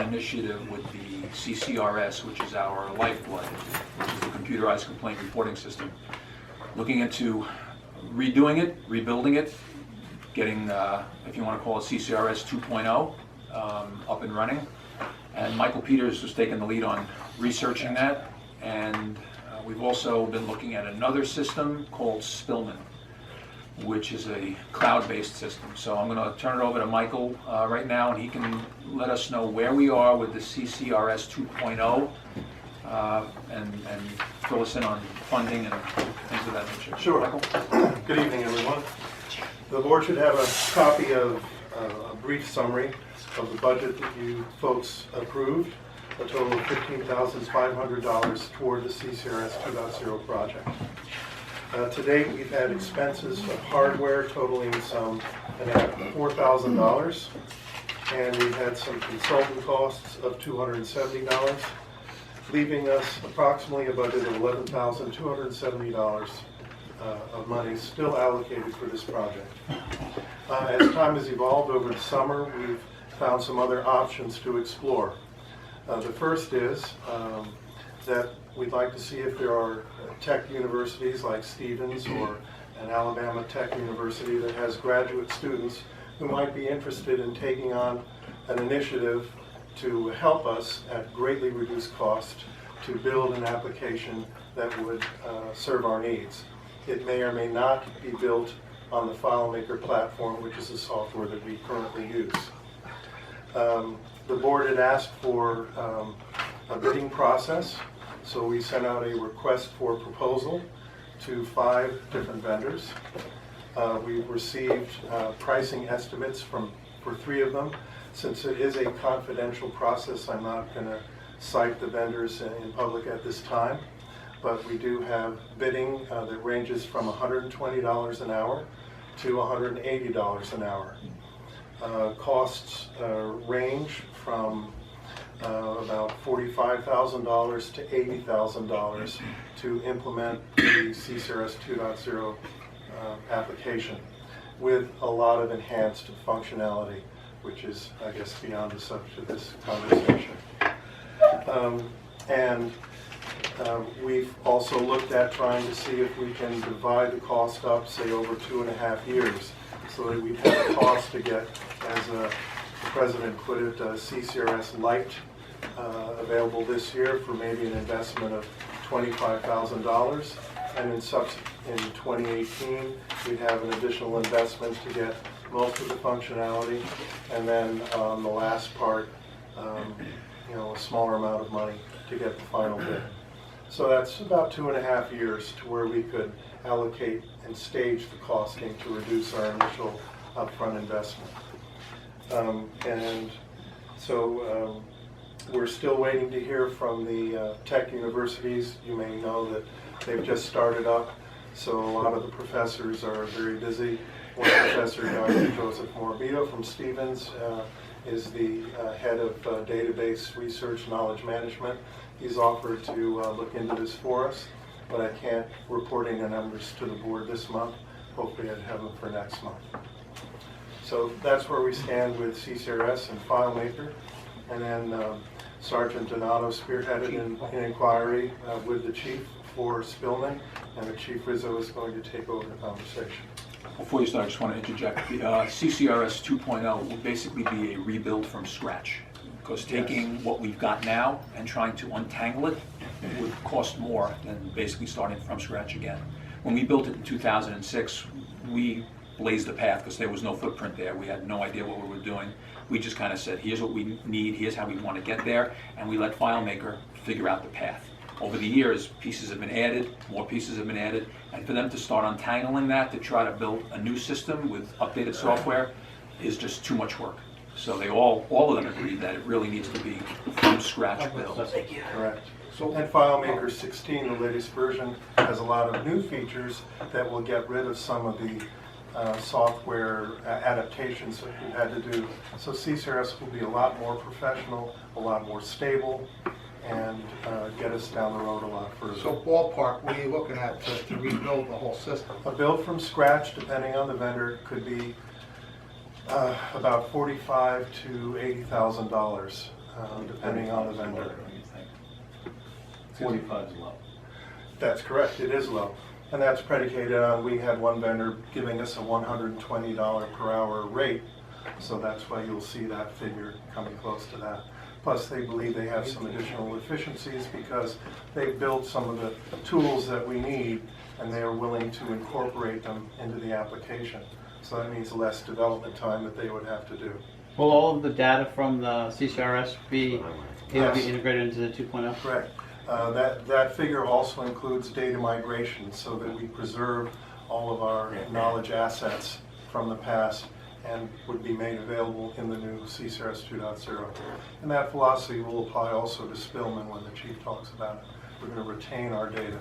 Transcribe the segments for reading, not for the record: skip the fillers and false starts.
initiative with the CCRS, which is our lifeblood, which is the computerized complaint reporting system. Looking into redoing it, rebuilding it, getting, if you want to call it CCRS 2.0, up and running. And Michael Peters was taking the lead on researching that. And we've also been looking at another system called Spillman, which is a cloud-based system. So I'm going to turn it over to Michael right now, and he can let us know where we are with the CCRS 2.0 and fill us in on funding and things of that nature. Sure. Michael? Good evening, everyone. The board should have a copy of a brief summary of the budget that you folks approved, a total of $15,500 toward the CCRS 2.0 project. To date, we've had expenses of hardware totaling some $4,000, and we've had some consultant costs of $270, leaving us approximately a budget of $11,270 of money still allocated for this project. As time has evolved over the summer, we've found some other options to explore. The first is that we'd like to see if there are tech universities like Stevens or an Alabama Tech University that has graduate students who might be interested in taking on an initiative to help us at greatly reduced cost to build an application that would serve our needs. It may or may not be built on the FileMaker platform, which is the software that we currently use. The board had asked for a bidding process, so we sent out a request for proposal to 5 different vendors. We've received pricing estimates for 3 of them. Since it is a confidential process, I'm not going to cite the vendors in public at this time, but we do have bidding that ranges from $120 an hour to $180 an hour. Costs range from about $45,000 to $80,000 to implement the CCRS 2.0 application with a lot of enhanced functionality, which is, I guess, beyond the subject of this conversation. We've also looked at trying to see if we can divide the cost up, say, over 2.5 years, so that we have a cost to get, as the president put it, CCRS Lite available this year for maybe an investment of $25,000, and in 2018 we'd have an additional investment to get most of the functionality, and then on the last part, a smaller amount of money to get the final bid. So that's about 2.5 years to where we could allocate and stage the costing to reduce our initial upfront investment. We're still waiting to hear from the tech universities. You may know that they've just started up, so a lot of the professors are very busy. One professor, Dr. Joseph Morabito from Stevens, is the head of database research knowledge management. He's offered to look into this for us, but I can't report any numbers to the board this month. Hopefully I'd have them for next month. So that's where we stand with CCRS and FileMaker. And then Sergeant Donato spearheaded an inquiry with the chief for Spillman, and the Chief Rizzo is going to take over the conversation. Before you start, I just want to interject. The CCRS 2.0 will basically be a rebuild from scratch, because taking what we've got now and trying to untangle it would cost more than basically starting from scratch again. When we built it in 2006, we blazed the path because there was no footprint there. We had no idea what we were doing. We just kind of said, here's what we need, here's how we want to get there, and we let FileMaker figure out the path. Over the years, pieces have been added, more pieces have been added, and for them to start untangling that to try to build a new system with updated software is just too much work. So they all of them agreed that it really needs to be from scratch built. Correct. And FileMaker 16, the latest version, has a lot of new features that will get rid of some of the software adaptations that we've had to do. So CCRS will be a lot more professional, a lot more stable, and get us down the road a lot further. So ballpark, what are you looking at to rebuild the whole system? A build from scratch, depending on the vendor, could be about $45,000 to $80,000. depending on the vendor. 45 is low. That's correct, it is low. And that's predicated on, we had one vendor giving us a $120 per hour rate. So that's why you'll see that figure coming close to that. Plus, they believe they have some additional efficiencies because they've built some of the tools that we need and they are willing to incorporate them into the application. So that means less development time that they would have to do. Will all of the data from the CCRS be able to Yes. be integrated into the 2.0? Correct. That figure also includes data migration so that we preserve all of our knowledge assets from the past and would be made available in the new CCRS 2.0. And that philosophy will apply also to Spillman when the chief talks about it. We're going to retain our data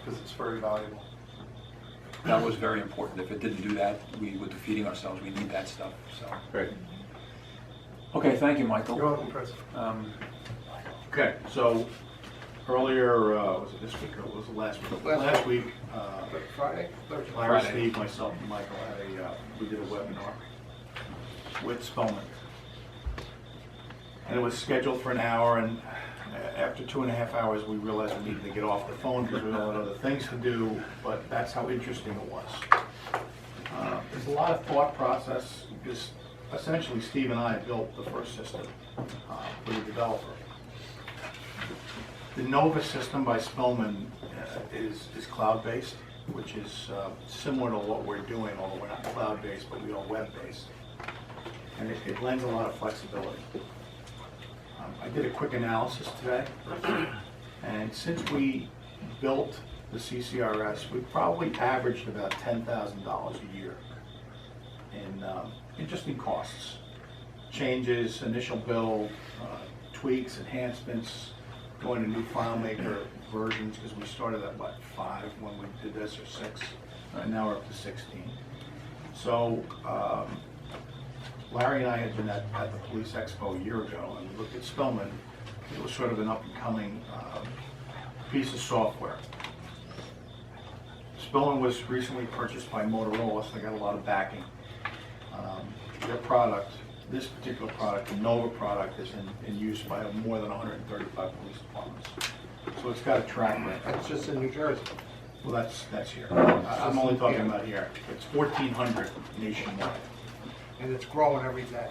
because it's very valuable. That was very important. If it didn't do that, we were defeating ourselves. We need that stuff, so. Great. Okay, thank you, Michael. You're welcome, President. Okay, so earlier, was it this week or was it last week? Last week, Friday? Larry, Steve, myself, and Michael had we did a webinar with Spellman. And it was scheduled for an hour, and after 2.5 hours, we realized we needed to get off the phone because we all had other things to do, but that's how interesting it was. There's a lot of thought process, because essentially Steve and I built the first system for the developer. The Nova system by Spellman is cloud-based, which is similar to what we're doing, although we're not cloud-based, but we are web-based. And it lends a lot of flexibility. I did a quick analysis today, and since we built the CCRS, we probably averaged about $10,000 a year in just in costs. Changes, initial build, tweaks, enhancements, going to new FileMaker versions, because we started at, what, 5 when we did this, or 6, and now we're up to 16. So Larry and I had been at the Police Expo a year ago, and we looked at Spellman. It was sort of an up-and-coming piece of software. Spellman was recently purchased by Motorola, so they got a lot of backing. Their product, this particular product, the Nova product, is in use by more than 135 police departments. So it's got a track record. That's just in New Jersey. Well, that's here. I'm only talking about here. It's 1,400 nationwide. And it's growing every day.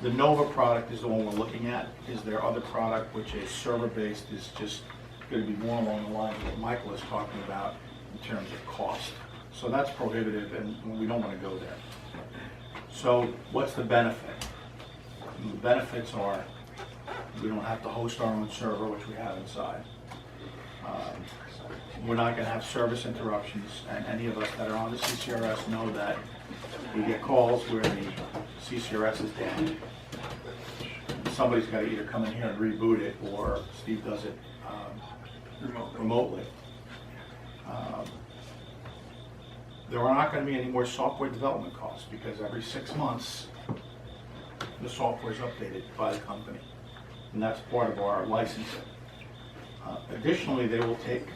The Nova product is the one we're looking at. Is their other product, which is server-based, is just going to be more along the lines of what Michael is talking about in terms of cost. So that's prohibitive, and we don't want to go there. So what's the benefit? And the benefits are we don't have to host our own server, which we have inside. We're not going to have service interruptions, and any of us that are on the CCRS know that we get calls where the CCRS is down. Somebody's got to either come in here and reboot it, or Steve does it remotely. There are not going to be any more software development costs, because every 6 months the software is updated by the company, and that's part of our licensing. Additionally, they will take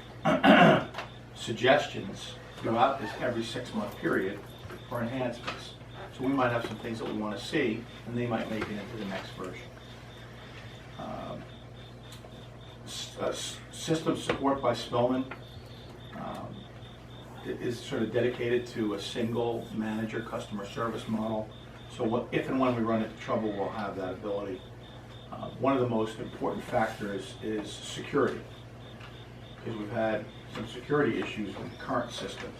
suggestions throughout this every 6-month period for enhancements. So we might have some things that we want to see, and they might make it into the next version. System support by Spellman is sort of dedicated to a single manager customer service model. So if and when we run into trouble, we'll have that ability. One of the most important factors is security, because we've had some security issues with the current system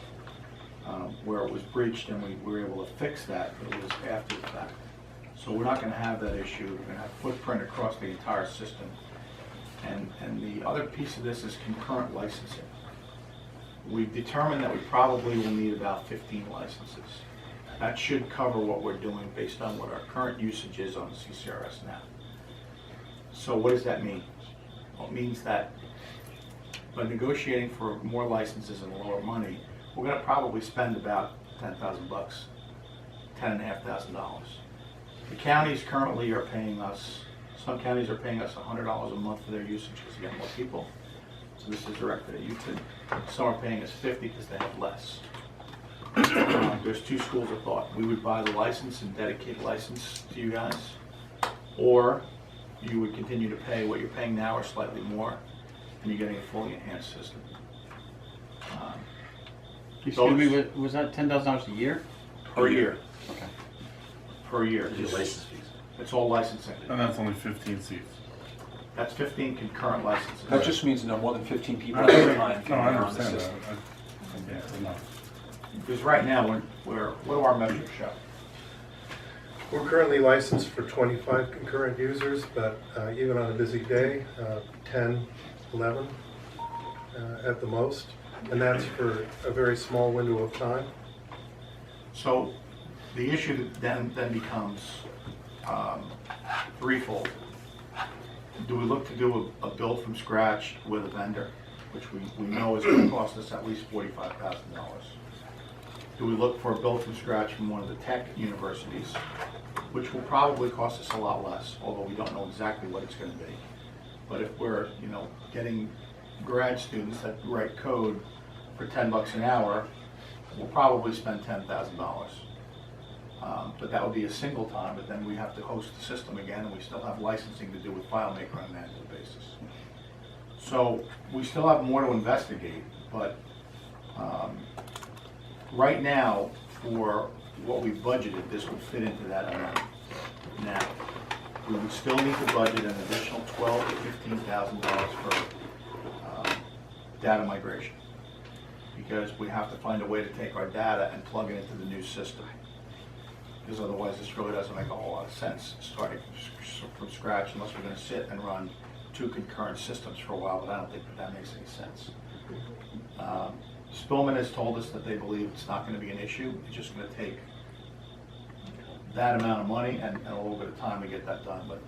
where it was breached, and we were able to fix that, but it was after the fact. So we're not going to have that issue. We're going to have footprint across the entire system. And the other piece of this is concurrent licensing. We've determined that we probably will need about 15 licenses. That should cover what we're doing based on what our current usage is on the CCRS now. So what does that mean? Well, it means that by negotiating for more licenses and lower money, we're going to probably spend about $10,000, $10,500. The counties currently are paying us, some counties are paying us $100 a month for their usage because they get more people. So this is directed at you too. Some are paying us $50 because they have less. There's two schools of thought. We would buy the license and dedicate a license to you guys, Or you would continue to pay what you're paying now or slightly more, and you're getting a fully enhanced system. Excuse me, was that $10,000 a year? Per year, Okay. per year. Your license fees. It's all licensing. And that's only 15 seats. That's 15 concurrent licenses. That just means no more than 15 people I at a time no, can I be on the understand that. system. Yeah, enough. Because right now, what do our metrics show? We're currently licensed for 25 concurrent users, but even on a busy day, 10, 11 at the most, and that's for a very small window of time. So the issue then becomes threefold. Do we look to do a build from scratch with a vendor, which we know is going to cost us at least $45,000? Do we look for a build from scratch from one of the tech universities, which will probably cost us a lot less, although we don't know exactly what it's going to be. But if we're, getting grad students that write code for $10 an hour, we'll probably spend $10,000. But that would be a single time, but then we have to host the system again, and we still have licensing to do with FileMaker on an annual basis. So we still have more to investigate, but right now, for what we budgeted, this would fit into that amount. Now, we would still need to budget an additional $12,000 to $15,000 for data migration, because we have to find a way to take our data and plug it into the new system. Because otherwise, this really doesn't make a whole lot of sense, starting from scratch, unless we're going to sit and run 2 concurrent systems for a while, but I don't think that makes any sense. Spillman has told us that they believe it's not going to be an issue. It's just going to take that amount of money and a little bit of time to get that done. But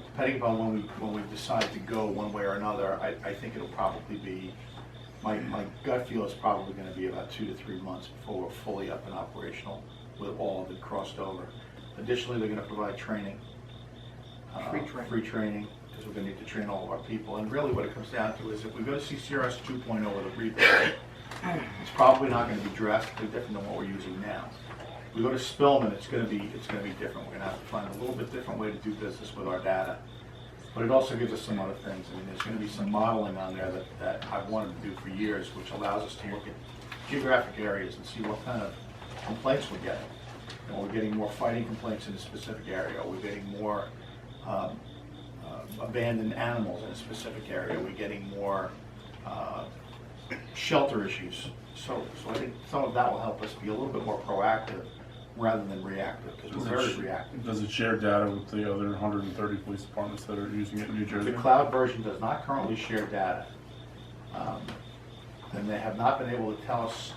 depending upon when we decide to go one way or another, I think it'll probably be, my gut feel is probably going to be about 2 to 3 months before we're fully up and operational with all of it crossed over. Additionally, they're going to provide training. Free training, because we're going to need to train all of our people. And really what it comes down to is if we go to CCRS 2.0 with a rebuild, it's probably not going to be drastically different than what we're using now. If we go to Spillman, it's going to be different. We're going to have to find a little bit different way to do business with our data. But it also gives us some other things. I mean, there's going to be some modeling on there that I've wanted to do for years, which allows us to look at geographic areas and see what kind of complaints we're getting. We're getting more fighting complaints in a specific area. We're getting more abandoned animals in a specific area. We're getting more shelter issues. So I think some of that will help us be a little bit more proactive rather than reactive, because we're very reactive. Does it share data with the other 130 police departments that are using it in New Jersey? The cloud version does not currently share data. And they have not been able to tell us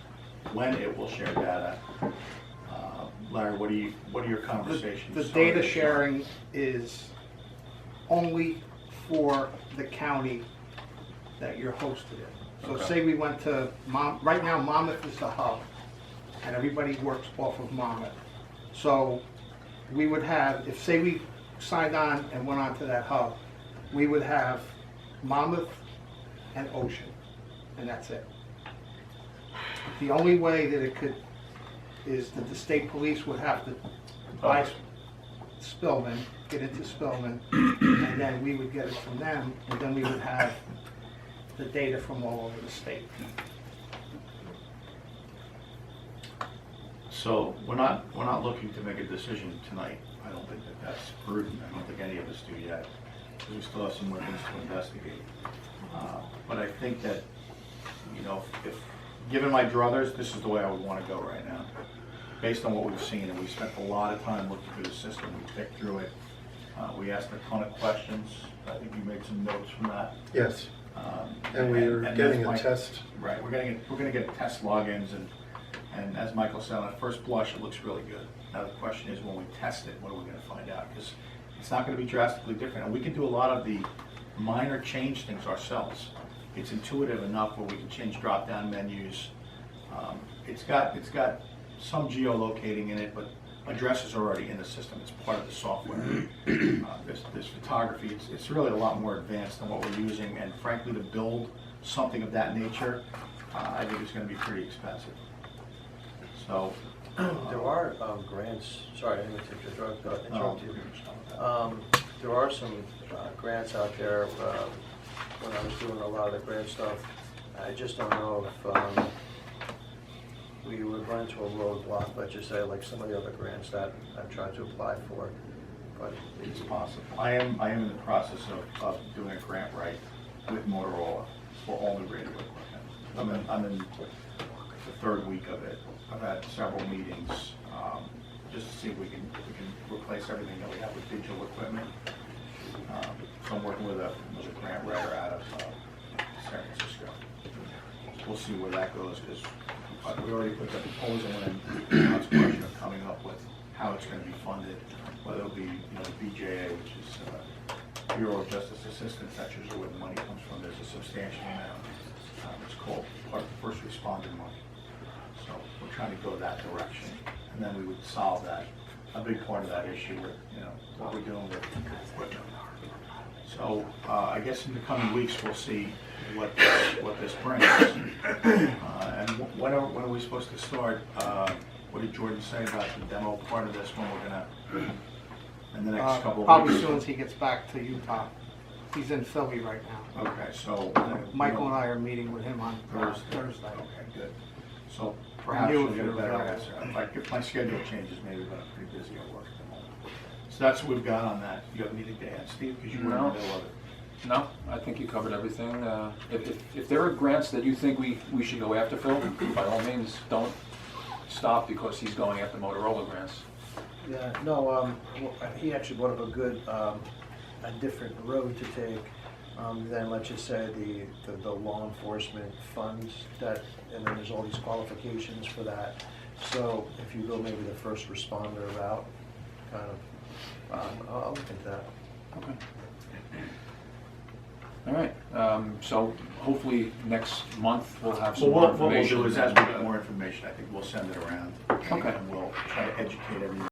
when it will share data. Larry, what are your conversations? The data sharing is only for the county that you're hosted in. So Okay. say we went to, right now Monmouth is the hub, and everybody works off of Monmouth. So we would have, if say we signed on and went on to that hub, we would have Monmouth and Ocean, and that's it. The only way that it could is that the state police would have to buy Spillman, get into Spillman, and then we would get it from them, and then we would have the data from all over the state. So we're not looking to make a decision tonight. I don't think that that's prudent. I don't think any of us do yet, because we still have some more things to investigate. But I think that, if given my druthers, this is the way I would want to go right now, based on what we've seen. And we spent a lot of time looking through the system. We picked through it. We asked a ton of questions. I think you made some notes from that. Yes, and we are getting a test. Right, we're going to get test logins, and as Michael said, on first blush, it looks really good. Now the question is, when we test it, what are we going to find out? Because it's not going to be drastically different, and we can do a lot of the minor change things ourselves. It's intuitive enough where we can change drop-down menus. It's got some geolocating in it, but addresses are already in the system. It's part of the software. There's photography. It's really a lot more advanced than what we're using, and frankly, to build something of that nature, I think it's going to be pretty expensive. So There are grants, sorry, I didn't mean to interrupt you. There are some grants out there, when I was doing a lot of the grant stuff. I just don't know if we would run into a roadblock, let's just say, like some of the other grants that I've tried to apply for. But It's possible. I am in the process of doing a grant write with Motorola for all the radio equipment. I'm in the third week of it. I've had several meetings, just to see if we can replace everything that we have with digital equipment. So I'm working with a grant writer out of San Francisco. We'll see where that goes, because we already put the proposal in. Now it's a question of coming up with how it's going to be funded, whether it'll be, BJA, which is Bureau of Justice Assistance, that's usually where the money comes from. There's a substantial amount. It's called part of the first responder money. So we're trying to go that direction, and then we would solve that, a big part of that issue with, what we're doing with equipment. So I guess in the coming weeks, we'll see what this brings. And when are we supposed to start? What did Jordan say about the demo part of this, when we're gonna, in the next couple of weeks? Probably as soon as he gets back to Utah. He's in Philly right now. Okay, so. Michael and I are meeting with him on Thursday. Okay, good. So perhaps You, you'll if get a you're better available. answer. If my schedule changes, maybe, but I'm pretty busy at work at the moment. So that's what we've got on that. You have anything to add, Steve? Because you were in the No. middle of it. No, I think you covered everything. If there are grants that you think we should go after, Phil, by all means, don't stop because he's going after Motorola grants. yeah, no, well, he actually brought up a different road to take than, let's just say, the law enforcement funds that, and then there's all these qualifications for that. So if you go maybe the first responder route, kind of, I'll look into that. Okay. All right, so hopefully next month we'll have some more What we'll information. do is, as we get more information, I think we'll send it around. Okay. And we'll try to educate everyone.